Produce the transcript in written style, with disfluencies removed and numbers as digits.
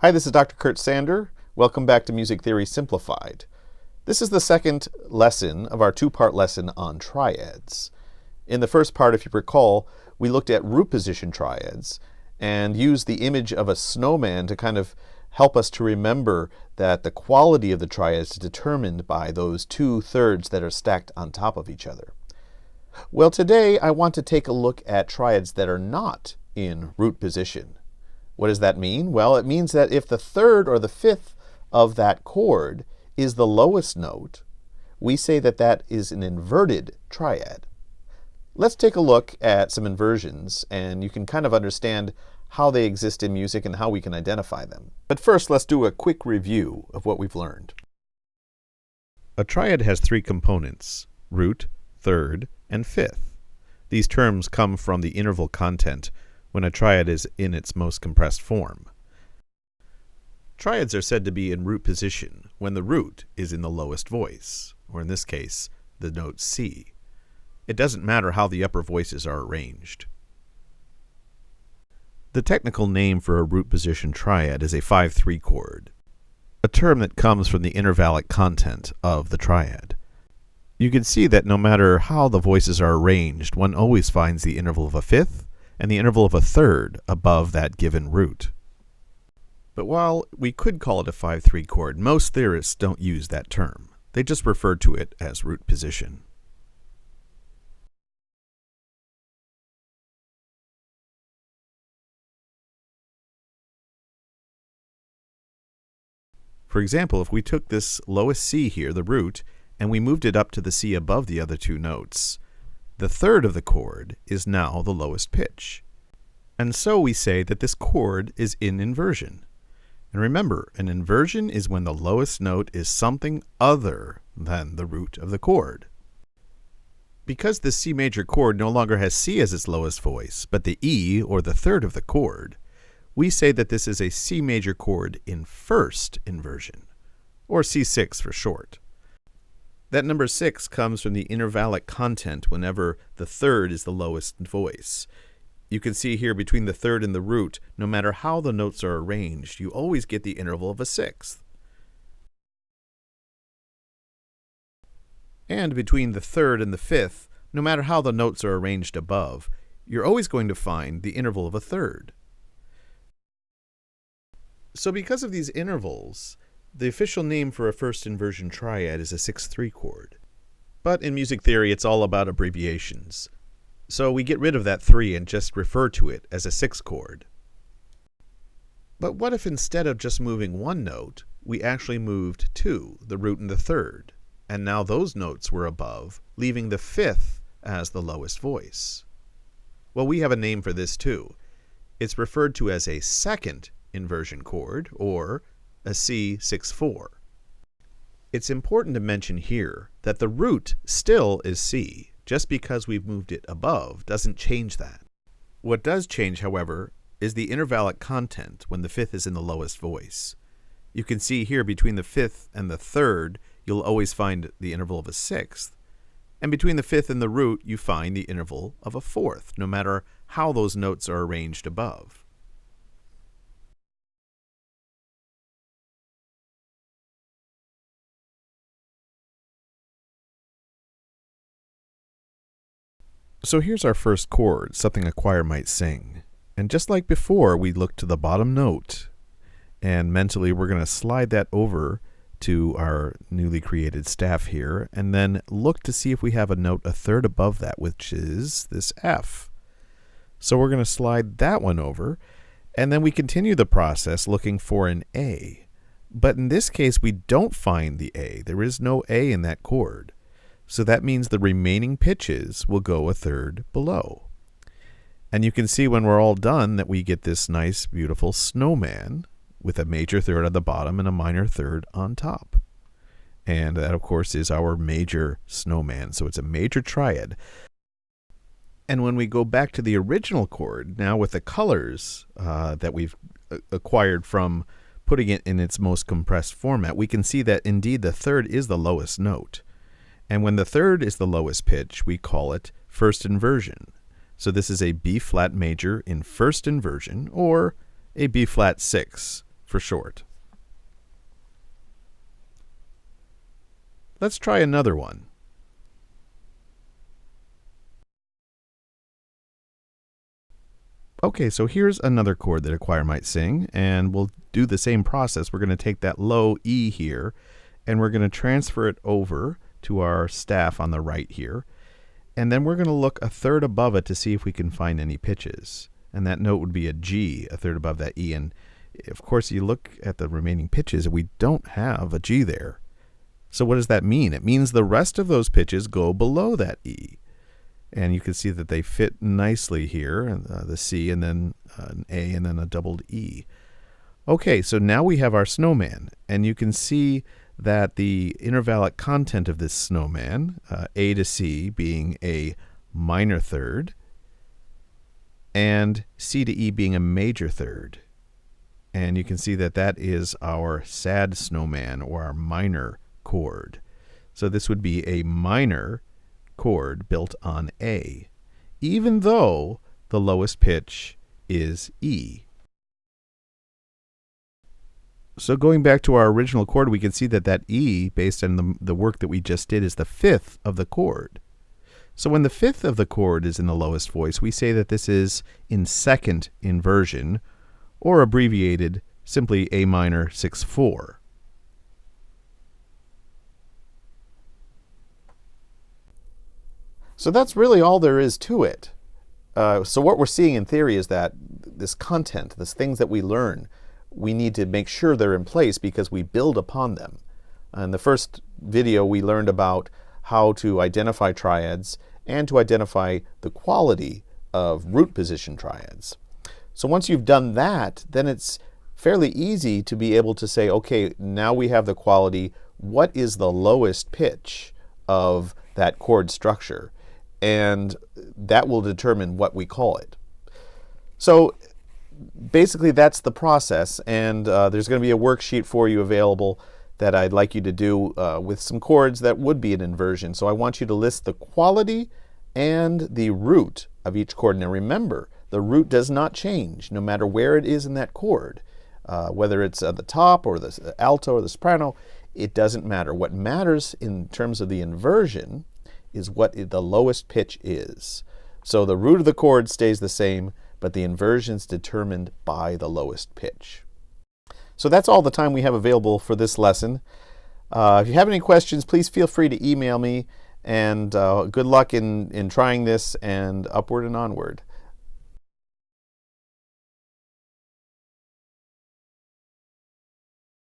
Hi, this is Dr. Kurt Sander. Welcome back to Music Theory Simplified. This is the second lesson of our two-part lesson on triads. In the first part, if you recall, we looked at root position triads and used the image of a snowman to kind of help us to remember that the quality of the triads is determined by those 2/3 that are stacked on top of each other. Well, today I want to take a look at triads that are not in root position. What does that mean? Well, it means that if the third or the fifth of that chord is the lowest note, we say that that is an inverted triad. Let's take a look at some inversions, and you can kind of understand how they exist in music and how we can identify them. But first, let's do a quick review of what we've learned. A triad has three components: root, third, and fifth. These terms come from the interval content when a triad is in its most compressed form. Triads are said to be in root position when the root is in the lowest voice, or in this case, the note C. It doesn't matter how the upper voices are arranged. The technical name for a root position triad is a 5/3 chord, a term that comes from the intervallic content of the triad. You can see that no matter how the voices are arranged, one always finds the interval of a fifth and the interval of a third above that given root. But while we could call it a 5/3 chord, most theorists don't use that term. They just refer to it as root position. For example, if we took this lowest C here, the root, and we moved it up to the C above the other two notes, the third of the chord is now the lowest pitch. And so we say that this chord is in inversion. And remember, an inversion is when the lowest note is something other than the root of the chord. Because the C major chord no longer has C as its lowest voice, but the E, or the third of the chord, we say that this is a C major chord in first inversion, or C6 for short. That number 6 comes from the intervallic content whenever the third is the lowest voice. You can see here between the third and the root, no matter how the notes are arranged, you always get the interval of a sixth. And between the third and the fifth, no matter how the notes are arranged above, you're always going to find the interval of a third. So because of these intervals, the official name for a first inversion triad is a 6/3 chord. But in music theory, it's all about abbreviations. So we get rid of that 3 and just refer to it as a 6 chord. But what if instead of just moving one note, we actually moved 2, the root and the third, and now those notes were above, leaving the fifth as the lowest voice? Well, we have a name for this too. It's referred to as a second inversion chord, or a C6/4. It's important to mention here that the root still is C. Just because we've moved it above doesn't change that. What does change, however, is the intervallic content when the fifth is in the lowest voice. You can see here between the fifth and the third, you'll always find the interval of a sixth. And between the fifth and the root, you find the interval of a fourth, no matter how those notes are arranged above. So here's our first chord, something a choir might sing. And just like before, we look to the bottom note, and mentally we're going to slide that over to our newly created staff here, and then look to see if we have a note a third above that, which is this F. So we're going to slide that one over, and then we continue the process looking for an A. But in this case, we don't find the A. There is no A in that chord. So that means the remaining pitches will go a third below. And you can see when we're all done that we get this nice, beautiful snowman with a major third on the bottom and a minor third on top. And that, of course, is our major snowman. So it's a major triad. And when we go back to the original chord, now with the colors that we've acquired from putting it in its most compressed format, we can see that indeed the third is the lowest note. And when the third is the lowest pitch, we call it first inversion. So this is a B flat major in first inversion, or a B flat 6 for short. Let's try another one. Okay, so here's another chord that a choir might sing, and we'll do the same process. We're going to take that low E here, and we're going to transfer it over to our staff on the right here. And then we're going to look a third above it to see if we can find any pitches. And that note would be a G, a third above that E. And of course, you look at the remaining pitches, and we don't have a G there. So what does that mean? It means the rest of those pitches go below that E. And you can see that they fit nicely here, the C and then an A and then a doubled E. Okay, so now we have our snowman, and you can see that the intervallic content of this snowman, A to C being a minor third, and C to E being a major third. And you can see that that is our sad snowman, or our minor chord. So this would be a minor chord built on A, even though the lowest pitch is E. So going back to our original chord, we can see that that E, based on the work that we just did, is the fifth of the chord. So when the fifth of the chord is in the lowest voice, we say that this is in second inversion, or abbreviated simply A minor 6/4. So that's really all there is to it. So what we're seeing in theory is that this content, these things that we learn, we need to make sure they're in place because we build upon them. In the first video, we learned about how to identify triads and to identify the quality of root position triads. So once you've done that, then it's fairly easy to be able to say, okay, now we have the quality. What is the lowest pitch of that chord structure? And that will determine what we call it. So basically that's the process, and there's going to be a worksheet for you available that I'd like you to do with some chords that would be an inversion. So I want you to list the quality and the root of each chord. Now remember, the root does not change no matter where it is in that chord. Whether it's at the top or the alto or the soprano, it doesn't matter. What matters in terms of the inversion is what the lowest pitch is. So the root of the chord stays the same, but the inversion is determined by the lowest pitch. So that's all the time we have available for this lesson. If you have any questions, please feel free to email me, and good luck in trying this, and upward and onward.